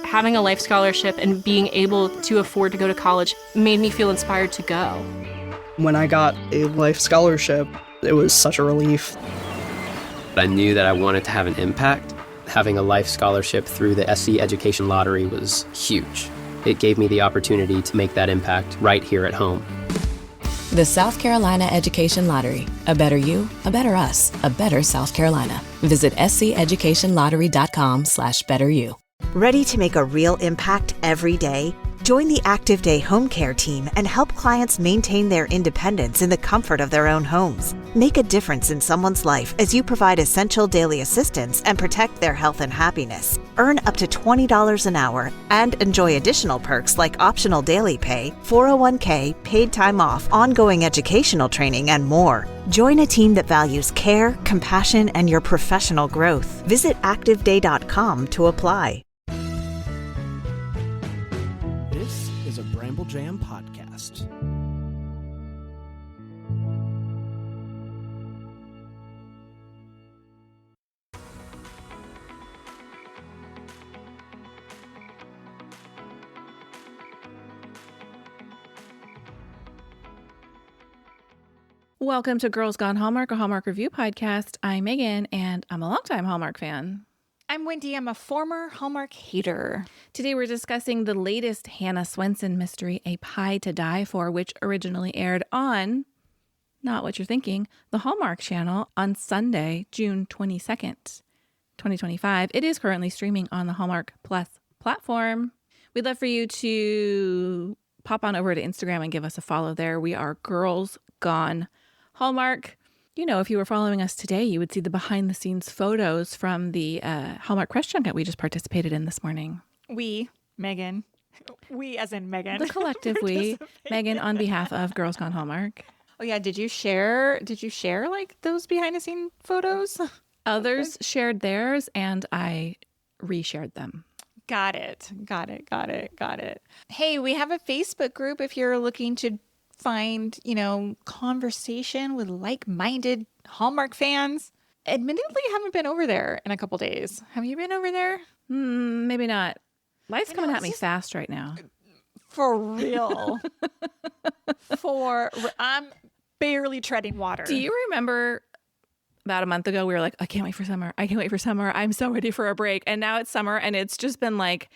having a life scholarship and being able to afford to go to college made me feel inspired to go. When I got a life scholarship, it was such a relief. I knew that I wanted to have an impact. Having a life scholarship through the SC Education Lottery was huge. It gave me the opportunity to make that impact right here at home. The South Carolina Education Lottery. A better you, a better us, a better South Carolina. Visit sceducationlottery.com/betteryou. Ready to make a real impact every day? Join the Active Day Home Care team and help clients maintain their independence in the comfort of their own homes. Make a difference in someone's life as you provide essential daily assistance and protect their health and happiness. Earn up to $20 an hour and enjoy additional perks like optional daily pay, 401k, paid time off, ongoing educational training, and more. Join a team that values care, compassion, and your professional growth. Visit activeday.com to apply. This is a Bramble Jam podcast. Welcome to Girls Gone Hallmark, a Hallmark review podcast. I'm Megan, and I'm a longtime Hallmark fan. I'm Wendy. I'm a former Hallmark hater. Today we're discussing the latest Hannah Swensen Mystery, A Pie to Die For, which originally aired on, not what you're thinking, the Hallmark Channel on Sunday, June 22nd, 2025. It is currently streaming on the Hallmark Plus platform. We'd love for you to pop on over to Instagram and give us a follow there. We are Girls Gone Hallmark. You know, if you were following us today, you would see the behind the scenes photos from the Hallmark Press Junket we just participated in this morning. We, Megan. We as in Megan. The collective we, Megan on behalf of Girls Gone Hallmark. Oh yeah, did you share like those behind the scene photos? Others shared theirs and I reshared them. Got it. Hey, we have a Facebook group if you're looking to find, conversation with like-minded Hallmark fans. Admittedly, haven't been over there in a couple days. Have you been over there? Maybe not. Life's coming at me fast right now. For real. I'm barely treading water. Do you remember about a month ago, we were like, I can't wait for summer. I'm so ready for a break. And now it's summer and it's just been like,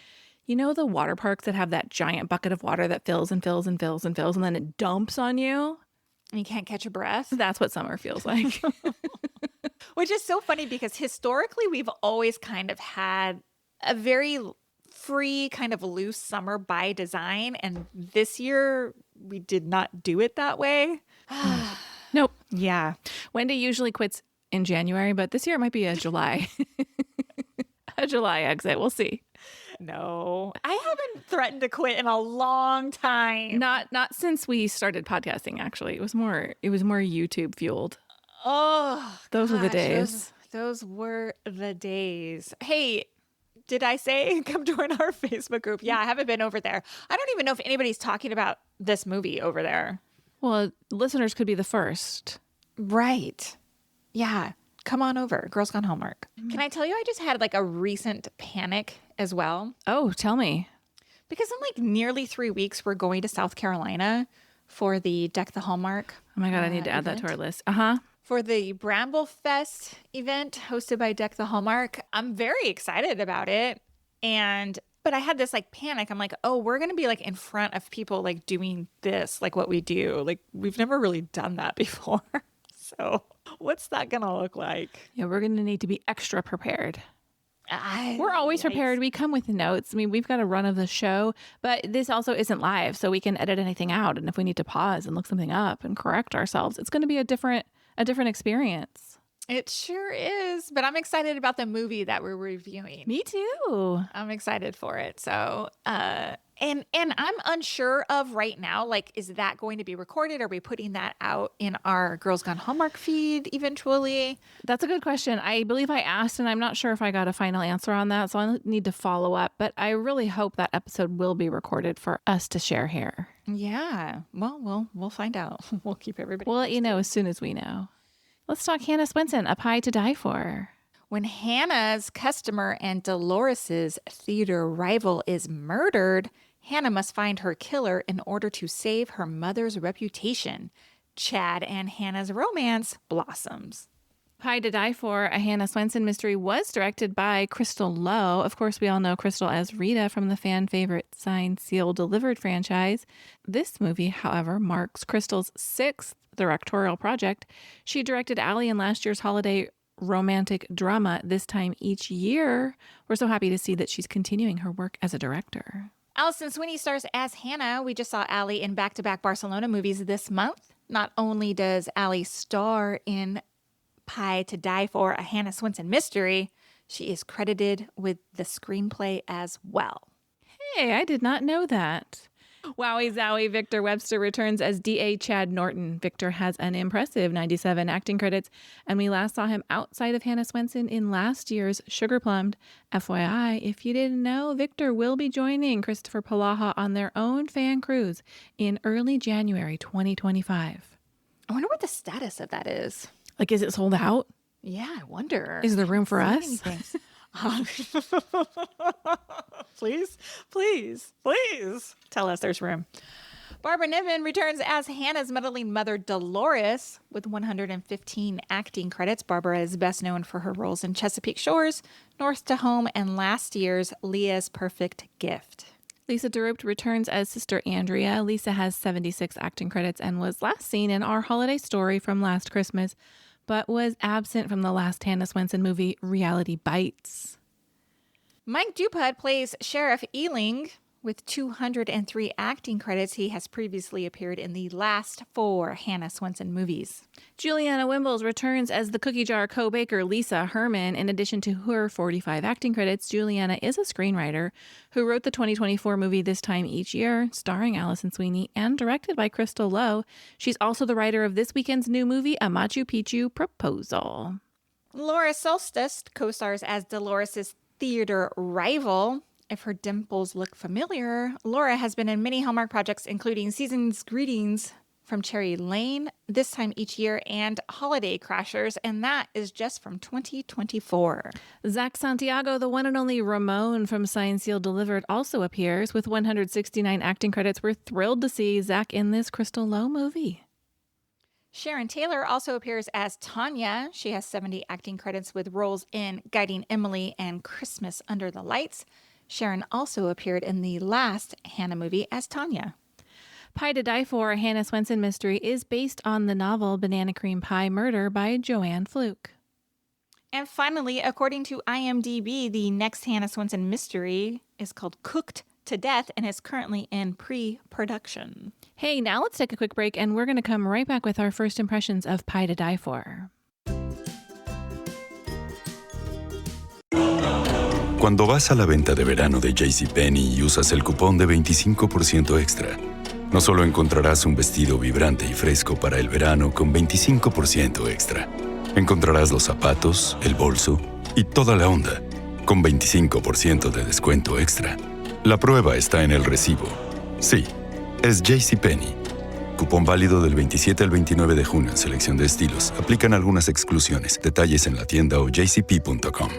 the water parks that have that giant bucket of water that fills and fills and fills and fills and then it dumps on you. And you can't catch your breath. That's what summer feels like. Which is so funny because historically we've always kind of had a very free, kind of loose summer by design. And this year we did not do it that way. Nope. Yeah. Wendy usually quits in January, but this year it might be a July. A July exit. We'll see. No, I haven't threatened to quit in a long time. Not since we started podcasting, actually. It was more YouTube fueled. Oh, those were the days. Those were the days. Hey, did I say come join our Facebook group? Yeah, I haven't been over there. I don't even know if anybody's talking about this movie over there. Well, listeners could be the first. Right. Yeah. Come on over. Girls Gone Hallmark. Can I tell you, I just had like a recent panic as well. Oh, tell me. Because in like nearly 3 weeks, we're going to South Carolina for the Deck the Hallmark. Oh my God, I need to add that to our list. Uh-huh. For the Bramble Fest event hosted by Deck the Hallmark. I'm very excited about it. But I had this like panic. I'm like, oh, we're going to be like in front of people like doing this, like what we do. Like we've never really done that before. So what's that going to look like? Yeah, we're going to need to be extra prepared. We're always prepared. We come with notes. I mean, we've got a run of the show, but this also isn't live, so we can edit anything out. And if we need to pause and look something up and correct ourselves, it's going to be a different experience. It sure is. But I'm excited about the movie that we're reviewing. Me too. I'm excited for it. So, and I'm unsure of right now, like, is that going to be recorded? Are we putting that out in our Girls Gone Hallmark feed eventually? That's a good question. I believe I asked, and I'm not sure if I got a final answer on that, so I need to follow up. But I really hope that episode will be recorded for us to share here. Yeah. Well, we'll find out. We'll keep everybody. We'll let you know as soon as we know. Let's talk Hannah Swensen, A Pie to Die For. When Hannah's customer and Dolores's theater rival is murdered, Hannah must find her killer in order to save her mother's reputation. Chad and Hannah's romance blossoms. Pie to Die For, a Hannah Swensen mystery, was directed by Crystal Lowe. Of course, we all know Crystal as Rita from the fan favorite Signed, Sealed, Delivered franchise. This movie, however, marks Crystal's 6th directorial project. She directed Allie in last year's holiday romantic drama This Time Each Year. We're so happy to see that she's continuing her work as a director. Alison Sweeney stars as Hannah. We just saw Allie in back-to-back Barcelona movies this month. Not only does Allie star in Pie to Die For, a Hannah Swensen mystery, she is credited with the screenplay as well. Hey, I did not know that. Wowie zowie, Victor Webster returns as D.A. Chad Norton. Victor has an impressive 97 acting credits, and we last saw him outside of Hannah Swensen in last year's Sugar Plummed. FYI, if you didn't know, Victor will be joining Christopher Palaha on their own fan cruise in early January 2025. I wonder what the status of that is. Like, is it sold out? Yeah, I wonder. Is there room for us? Please, please, please tell us there's room. Barbara Niven returns as Hannah's meddling mother, Delores, with 115 acting credits. Barbara is best known for her roles in Chesapeake Shores, North to Home, and last year's Leah's Perfect Gift. Lisa DeRupt returns as Sister Andrea. Lisa has 76 acting credits and was last seen in Our Holiday Story from last Christmas, but was absent from the last Hannah Swensen movie, Reality Bites. Mike Dupud plays Sheriff Ealing. With 203 acting credits, he has previously appeared in the last 4 Hannah Swensen movies. Juliana Wimbles returns as the cookie jar co-baker Lisa Herman. In addition to her 45 acting credits, Juliana is a screenwriter who wrote the 2024 movie This Time Each Year, starring Alison Sweeney and directed by Crystal Lowe. She's also the writer of this weekend's new movie, A Machu Picchu Proposal. Laura Solstice co-stars as Dolores' theater rival. If her dimples look familiar, Laura has been in many Hallmark projects, including Season's Greetings from Cherry Lane, This Time Each Year, and Holiday Crashers, and that is just from 2024. Zach Santiago, the one and only Ramon from Signed, Sealed, Delivered, also appears. With 169 acting credits, we're thrilled to see Zach in this Crystal Lowe movie. Sharon Taylor also appears as Tanya. She has 70 acting credits with roles in Guiding Emily and Christmas Under the Lights. Sharon also appeared in the last Hannah movie as Tanya. Pie to Die For, a Hannah Swensen mystery, is based on the novel Banana Cream Pie Murder by Joanne Fluke. And finally, according to IMDb, the next Hannah Swensen mystery is called Cooked to Death and is currently in pre-production. Hey, now let's take a quick break, and we're going to come right back with our first impressions of Pie to Die For. Cuando vas a la venta de verano de JCPenney y usas el cupón de 25% extra, no solo encontrarás un vestido vibrante y fresco para el verano con 25% extra. Encontrarás los zapatos, el bolso y toda la onda con 25% de descuento extra. La prueba está en el recibo. Sí, es JCPenney. Cupón válido del 27 al 29 de junio en selección de estilos. Aplican algunas exclusiones. Detalles en la tienda o jcp.com.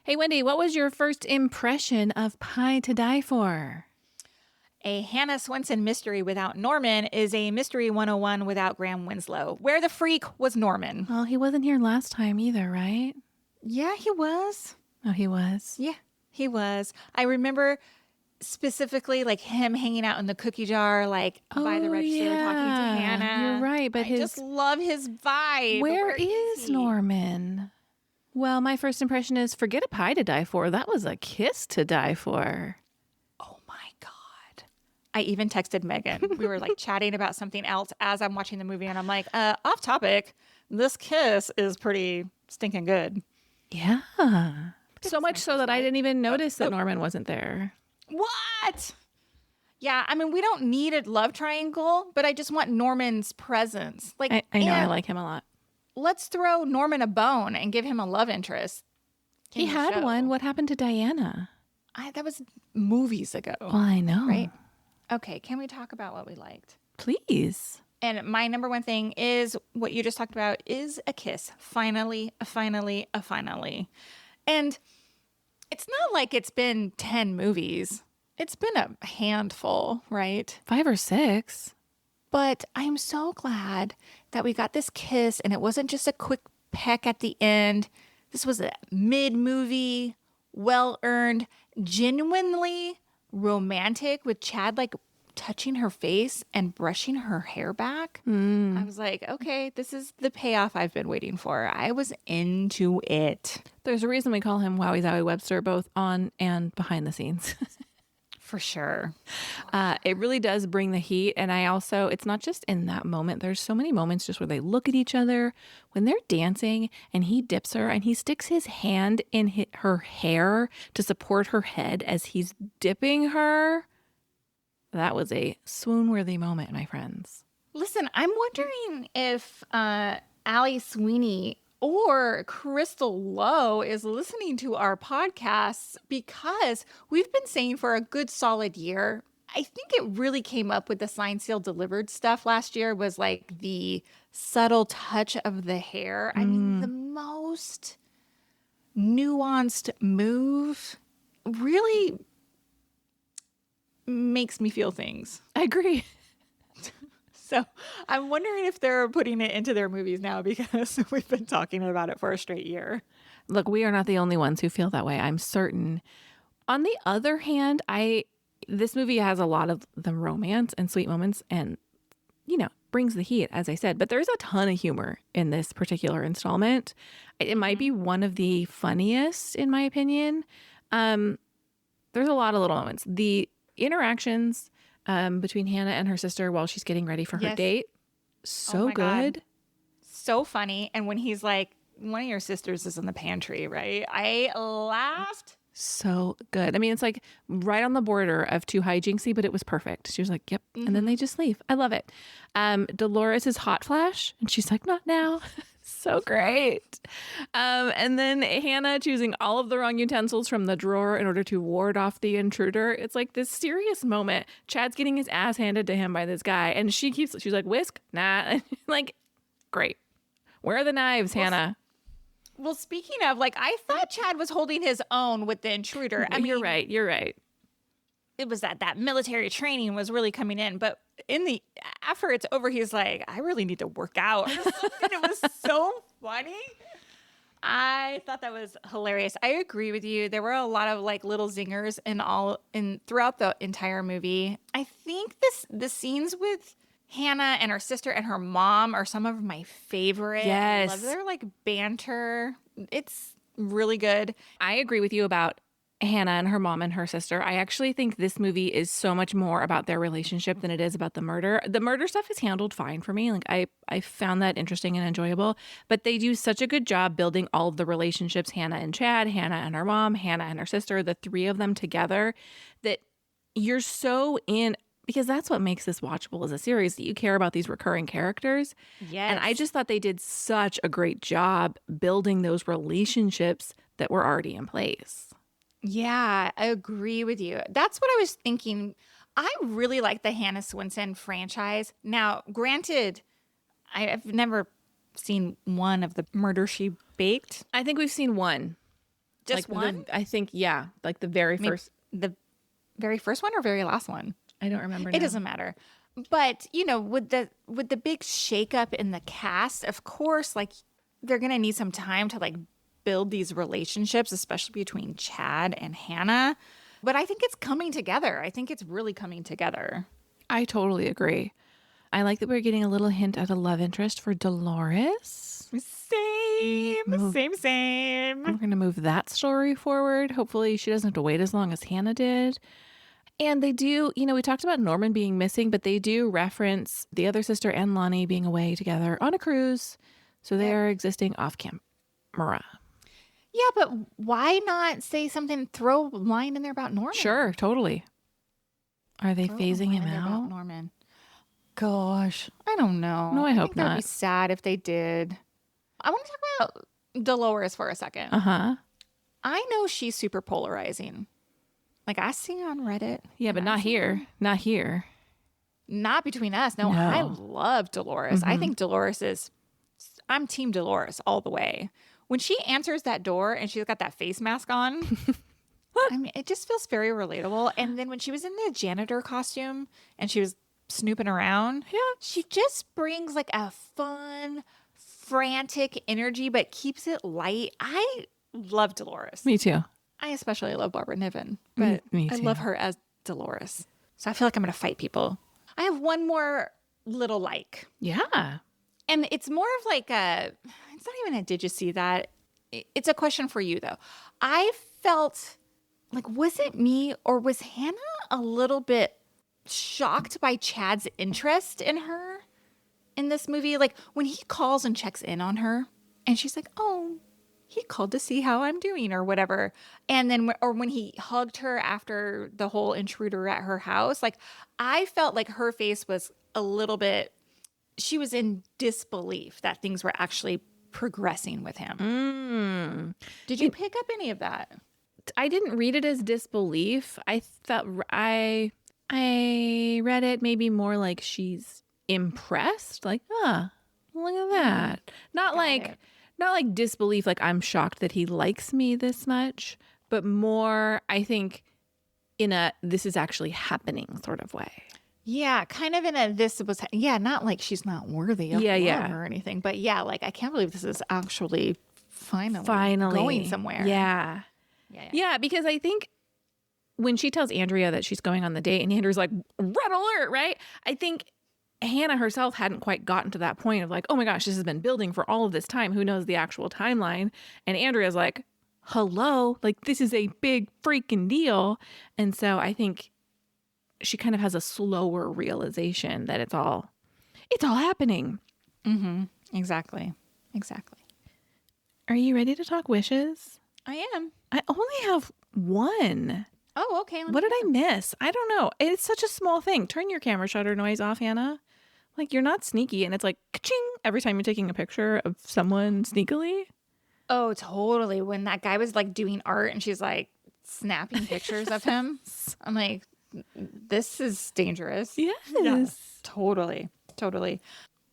Hey, Wendy, what was your first impression of Pie to Die For? A Hannah Swensen mystery without Norman is a Mystery 101 without Graham Winslow. Where the freak was Norman? Well, he wasn't here last time either, right? Yeah, he was. Oh, he was? Yeah, he was. I remember specifically like him hanging out in the cookie jar, like by the register talking to Hannah. You're right, but I just love his vibe. Where is Norman? Well, my first impression is forget a pie to die for. That was a kiss to die for. Oh my God. I even texted Megan. We were like chatting about something else as I'm watching the movie, and I'm like, off topic, this kiss is pretty stinking good. Yeah. So much so that I didn't even notice that Norman wasn't there. What? Yeah, I mean, we don't need a love triangle, but I just want Norman's presence. Like, I know, I like him a lot. Let's throw Norman a bone and give him a love interest. He had one. What happened to Diana? That was movies ago. Well, I know. Right? Okay, can we talk about what we liked? Please. And my number one thing is what you just talked about is a kiss. Finally, finally. And it's not like it's been 10 movies. It's been a handful, right? 5 or 6. But I'm so glad that we got this kiss and it wasn't just a quick peck at the end. This was a mid-movie, well-earned, genuinely romantic with Chad like touching her face and brushing her hair back. I was like, okay, this is the payoff I've been waiting for. I was into it. There's a reason we call him Wowie Zowie Webster, both on and behind the scenes. For sure. It really does bring the heat. And it's not just in that moment. There's so many moments just where they look at each other when they're dancing and he dips her and he sticks his hand in her hair to support her head as he's dipping her. That was a swoon-worthy moment, my friends. Listen, I'm wondering if Allie Sweeney or Crystal Lowe is listening to our podcasts, because we've been saying for a good solid year, I think it really came up with the Signed, Sealed, Delivered stuff last year, was like the subtle touch of the hair. I mean, the most nuanced move really makes me feel things. I agree. So I'm wondering if they're putting it into their movies now, because we've been talking about it for a straight year. Look, we are not the only ones who feel that way, I'm certain. On the other hand, this movie has a lot of the romance and sweet moments and, brings the heat, as I said. But there's a ton of humor in this particular installment. It might be one of the funniest, in my opinion. There's a lot of little moments. The interactions between Hannah and her sister while she's getting ready for her date. So good. God. So funny. And when he's like, one of your sisters is in the pantry, right? I laughed. So good. I mean, it's like right on the border of too hijinksy, but it was perfect. She was like, yep. And then they just leave. I love it. Delores is hot flash. And she's like, not now. So great. And then Hannah choosing all of the wrong utensils from the drawer in order to ward off the intruder. It's like this serious moment. Chad's getting his ass handed to him by this guy. And she's like, whisk? Nah. Like, great. Where are the knives, Hannah? Well, speaking of, I thought Chad was holding his own with the intruder. I mean, you're right. It was that military training was really coming in. But after it's over, he's like, I really need to work out. And it was so funny. I thought that was hilarious. I agree with you. There were a lot of little zingers throughout the entire movie. I think the scenes with Hannah and her sister and her mom are some of my favorite. Yes. I love their banter. It's really good. I agree with you about Hannah and her mom and her sister. I actually think this movie is so much more about their relationship than it is about the murder. The murder stuff is handled fine for me. I found that interesting and enjoyable, but they do such a good job building all of the relationships, Hannah and Chad, Hannah and her mom, Hannah and her sister, the three of them together, that you're so in, because that's what makes this watchable as a series, that you care about these recurring characters. Yes. And I just thought they did such a great job building those relationships that were already in place. Yeah, I agree with you. That's what I was thinking. I really like the Hannah Swensen franchise. Now, granted, I've never seen one of the Murder, She Baked. I think we've seen one. Just one? I think, yeah. Like the very first. The very first one or very last one? I don't remember now. It doesn't matter. But, with the big shakeup in the cast, of course, they're going to need some time to build these relationships, especially between Chad and Hannah. But I think it's coming together. I think it's really coming together. I totally agree. I like that we're getting a little hint at a love interest for Delores. Same. We're going to move that story forward. Hopefully she doesn't have to wait as long as Hannah did. And they do, we talked about Norman being missing, but they do reference the other sister and Lonnie being away together on a cruise. So they are existing off camera. Yeah, but why not say something, throw a line in there about Norman? Sure, totally. Are they phasing him out? Norman. Gosh, I don't know. No, I hope think that'd not. be sad if they did. I want to talk about Delores for a second. Uh-huh. I know she's super polarizing. I see on Reddit. Yeah, but not here. Not here. Not between us. No, No. I love Delores. I think I'm team Delores all the way. When she answers that door and she's got that face mask on, I mean, it just feels very relatable. And then when she was in the janitor costume and she was snooping around, she just brings like a fun, frantic energy, but keeps it light. I love Delores. Me too. I especially love Barbara Niven, but Me I too. love her as Delores. So I feel like I'm going to fight people. I have one more little like. Yeah. And it's more of like it's not even a did you see that? It's a question for you though. I felt like, was it me or was Hannah a little bit shocked by Chad's interest in her in this movie? Like when he calls and checks in on her and she's like, oh, he called to see how I'm doing or whatever. And then, or when he hugged her after the whole intruder at her house, like I felt like her face was a little bit, she was in disbelief that things were actually progressing with him. Did you pick up any of that? I didn't read it as disbelief. I felt I read it maybe more like she's impressed, like, look at that. Not like disbelief, like I'm shocked that he likes me this much, but more I think in a this is actually happening sort of way. Yeah, kind of in a not like she's not worthy of love or anything, but yeah, like I can't believe this is actually finally going somewhere. Yeah, because I think when she tells Andrea that she's going on the date and Andrea's like, red alert, right? I think Hannah herself hadn't quite gotten to that point of like, oh my gosh, this has been building for all of this time. Who knows the actual timeline? And Andrea's like, hello, like this is a big freaking deal. And so I think she kind of has a slower realization that it's all happening. Mm-hmm. Exactly. Are you ready to talk wishes? I am. I only have one. Oh, okay. What did I miss? I don't know. It's such a small thing. Turn your camera shutter noise off, Hannah. Like you're not sneaky and it's like ka-ching every time you're taking a picture of someone sneakily. Oh, totally. When that guy was like doing art and she's like snapping pictures of him, I'm like, this is dangerous. Yes. Yeah, totally.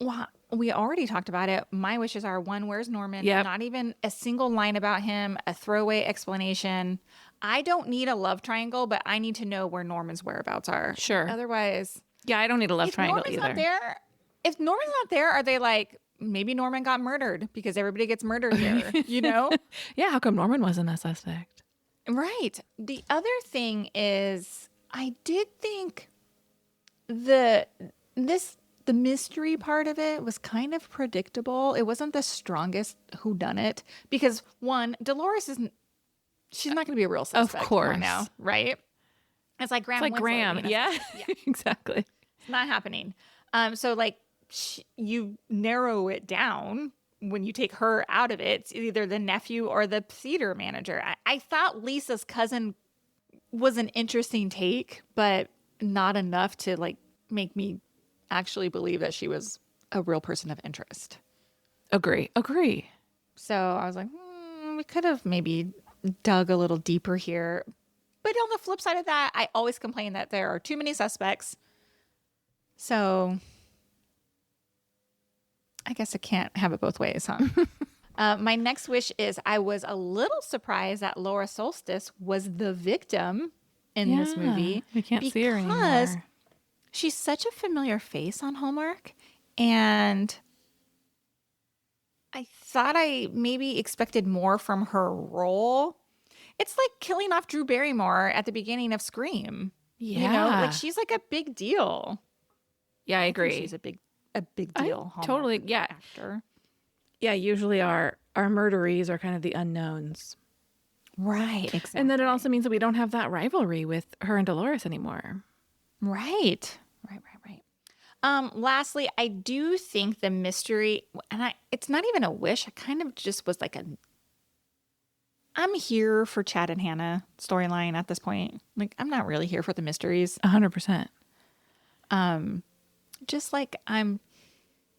Well, we already talked about it. My wishes are one, where's Norman? Yep. Not even a single line about him, a throwaway explanation. I don't need a love triangle, but I need to know where Norman's whereabouts are. Sure. Otherwise, Yeah, I don't need a love if triangle Norman's either. not there, if Norman's not there, are they like, maybe Norman got murdered because everybody gets murdered here, you know? Yeah, how come Norman wasn't a suspect? Right. The other thing is, I did think the mystery part of it was kind of predictable. It wasn't the strongest whodunit because one, Delores isn't. She's not going to be a real suspect. Of course. Come on now, right? It's like Graham. It's like Winslow Graham. being a Yeah, suspect. exactly. It's not happening. So like you narrow it down when you take her out of it. It's either the nephew or the theater manager. I thought Lisa's cousin was an interesting take, but not enough to like make me actually believe that she was a real person of interest. Agree. So I was like, we could have maybe dug a little deeper here. But on the flip side of that, I always complain that there are too many suspects. So I guess I can't have it both ways, huh? My next wish is I was a little surprised that Laura Solstice was the victim in this movie. We can't see her because anymore. she's such a familiar face on Hallmark. And I thought I maybe expected more from her role. It's like killing off Drew Barrymore at the beginning of Scream. Yeah. You know, like she's like a big deal. Yeah, I agree. She's a big deal. Hallmark totally, yeah. actor. Yeah, usually our murderees are kind of the unknowns. Right, exactly. And then it also means that we don't have that rivalry with her and Delores anymore. Right. Lastly, I do think the mystery, and it's not even a wish, I kind of just was like I'm here for Chad and Hannah storyline at this point. Like, I'm not really here for the mysteries. 100%. Just like I'm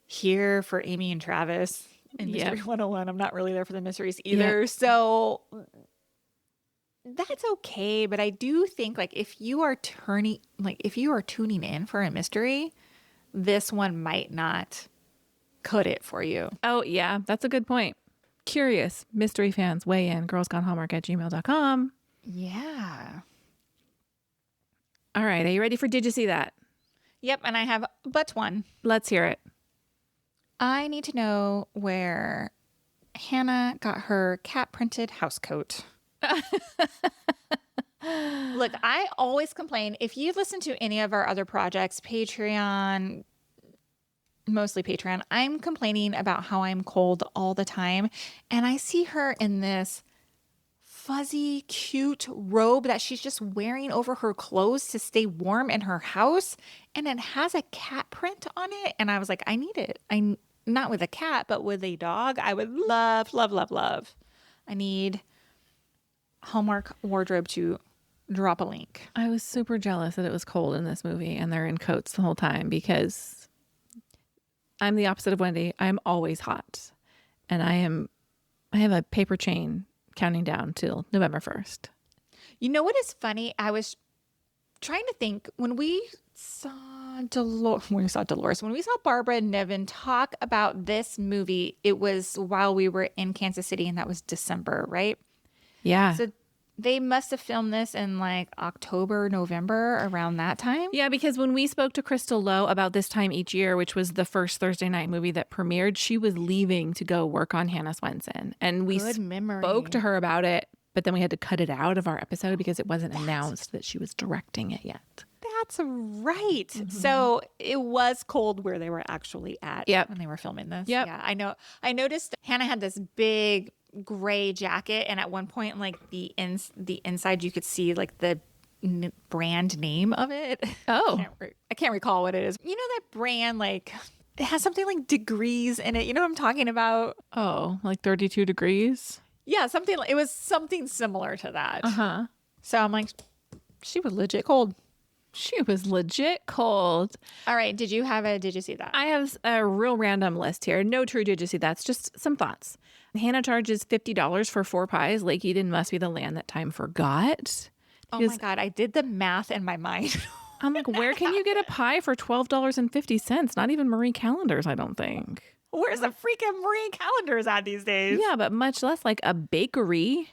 here for Amy and Travis in Mystery 101. I'm not really there for the mysteries either. Yeah. So that's okay, but I do think like if you are tuning in for a mystery, this one might not cut it for you. Oh, yeah, that's a good point. Curious mystery fans, weigh in, girlsgonehallmark@gmail.com. Yeah. All right, are you ready for Did You See That? Yep, and I have but one. Let's hear it. I need to know where Hannah got her cat printed house coat. Look, I always complain. If you listen to any of our other projects, Patreon, mostly Patreon, I'm complaining about how I'm cold all the time. And I see her in this fuzzy, cute robe that she's just wearing over her clothes to stay warm in her house. And it has a cat print on it. And I was like, I need it. Not with a cat, but with a dog. I would love, love, love, love. I need Hallmark Wardrobe to drop a link. I was super jealous that it was cold in this movie and they're in coats the whole time because I'm the opposite of Wendy. I'm always hot. And I have a paper chain counting down till November 1st. You know what is funny? I was trying to think when we saw Delores, when we saw Barbara Niven talk about this movie, it was while we were in Kansas City, and that was December, right? Yeah. So they must have filmed this in like October, November, around that time. Yeah, because when we spoke to Crystal Lowe about this time each year, which was the first Thursday night movie that premiered, she was leaving to go work on Hannah Swensen. And we spoke to her about it, but then we had to cut it out of our episode because it wasn't announced that she was directing it yet. That's right. Mm-hmm. So it was cold where they were actually at when they were filming this. Yep. Yeah, I know. I noticed Hannah had this big gray jacket, and at one point, like the inside, you could see like the brand name of it. Oh, I can't recall what it is. You know that brand, like it has something like degrees in it. You know what I'm talking about? Oh, like 32 degrees? Yeah, it was something similar to that. Uh-huh. So I'm like, she was legit cold. She was legit cold. All right. Did you see that? I have a real random list here. No true did you see that. It's just some thoughts. Hannah charges $50 for 4 pies. Lake Eden must be the land that time forgot. Oh my God. I did the math in my mind. I'm like, where can you get a pie for $12.50? Not even Marie Callender's, I don't think. Where's the freaking Marie Callender's at these days? Yeah, but much less like a bakery.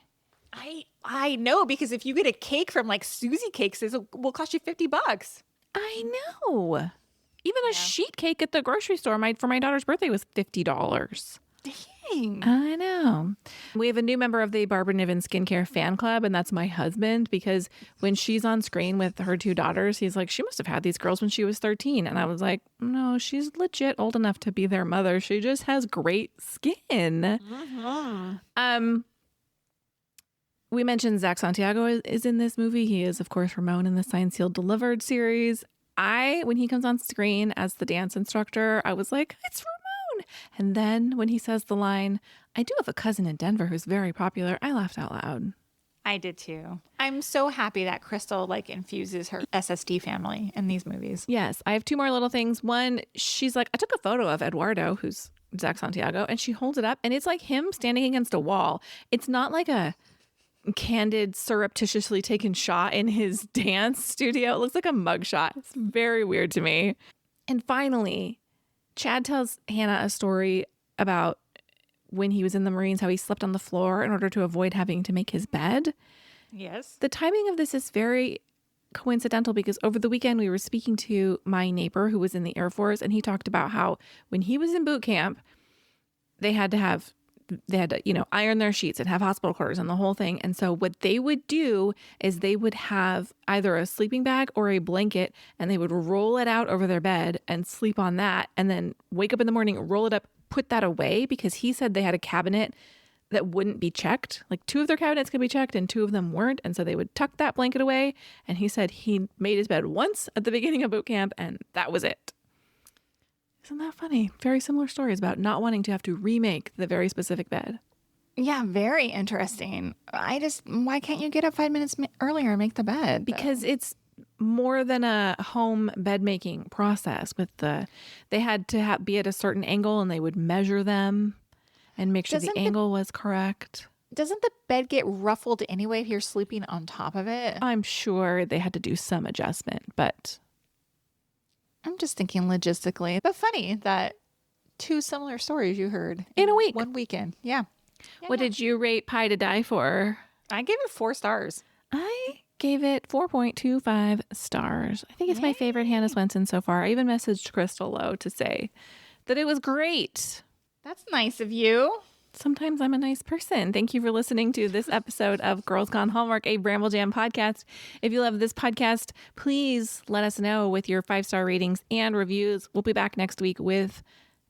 I know, because if you get a cake from like Susie Cakes, it will cost you $50. I know. Even a sheet cake at the grocery store for my daughter's birthday was $50. Dang. I know. We have a new member of the Barbara Niven Skincare fan club, and that's my husband, because when she's on screen with her 2 daughters, he's like, she must have had these girls when she was 13. And I was like, no, she's legit old enough to be their mother. She just has great skin. Mm-hmm. We mentioned Zach Santiago is in this movie. He is, of course, Ramon in the Signed, Sealed, Delivered series. When he comes on screen as the dance instructor, I was like, it's Ramon. And then when he says the line, I do have a cousin in Denver who's very popular, I laughed out loud. I did too. I'm so happy that Crystal like infuses her SSD family in these movies. Yes. I have 2 more little things. One, she's like, I took a photo of Eduardo, who's Zach Santiago, and she holds it up, and it's like him standing against a wall. It's not like a candid, surreptitiously taken shot in his dance studio. It looks like a mugshot. It's very weird to me. And finally, Chad tells Hannah a story about when he was in the Marines, how he slept on the floor in order to avoid having to make his bed. Yes. The timing of this is very coincidental because over the weekend we were speaking to my neighbor who was in the Air Force, and he talked about how when he was in boot camp, they had to, iron their sheets and have hospital quarters and the whole thing. And so what they would do is they would have either a sleeping bag or a blanket, and they would roll it out over their bed and sleep on that, and then wake up in the morning, roll it up, put that away, because he said they had a cabinet that wouldn't be checked. Like 2 of their cabinets could be checked and 2 of them weren't. And so they would tuck that blanket away. And he said he made his bed once at the beginning of boot camp, and that was it. Isn't that funny? Very similar stories about not wanting to have to remake the very specific bed. Yeah, very interesting. Why can't you get up 5 minutes earlier and make the bed? Because it's more than a home bed making process. They had to be at a certain angle, and they would measure them and make sure the angle was correct. doesn't the bed get ruffled anyway if you're sleeping on top of it? I'm sure they had to do some adjustment, but I'm just thinking logistically. But funny that 2 similar stories you heard in a week. 1 weekend. Yeah. What did you rate Pie to Die for? I gave it 4 stars. I gave it 4.25 stars. I think it's my favorite Hannah Swensen so far. I even messaged Crystal Lowe to say that it was great. That's nice of you. Sometimes I'm a nice person. Thank you for listening to this episode of Girls Gone Hallmark, a Bramble Jam podcast. If you love this podcast, please let us know with your 5-star ratings and reviews. We'll be back next week with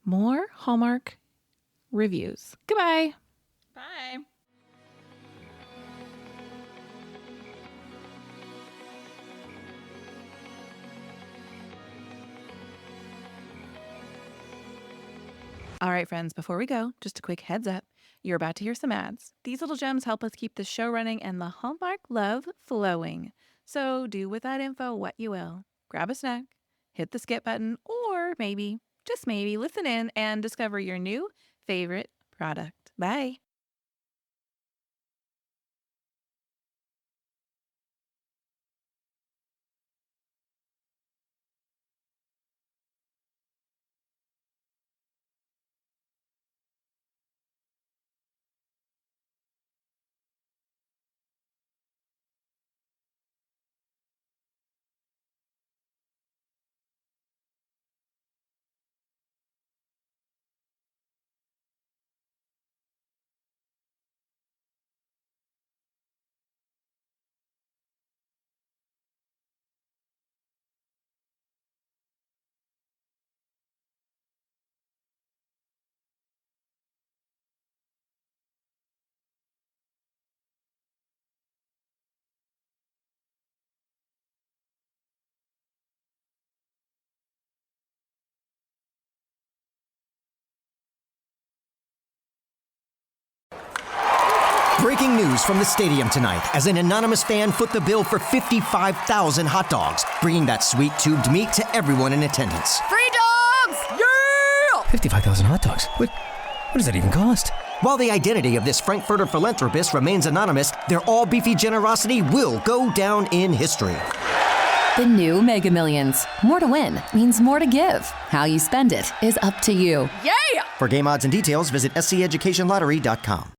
more Hallmark reviews. Goodbye. Bye. All right, friends, before we go, just a quick heads up. You're about to hear some ads. These little gems help us keep the show running and the Hallmark love flowing. So do with that info what you will. Grab a snack, hit the skip button, or maybe, just maybe, listen in and discover your new favorite product. Bye. Breaking news from the stadium tonight as an anonymous fan foot the bill for 55,000 hot dogs, bringing that sweet tubed meat to everyone in attendance. Free dogs! Yeah! 55,000 hot dogs? What does that even cost? While the identity of this Frankfurter philanthropist remains anonymous, their all-beefy generosity will go down in history. The new Mega Millions. More to win means more to give. How you spend it is up to you. Yeah! For game odds and details, visit sceducationlottery.com.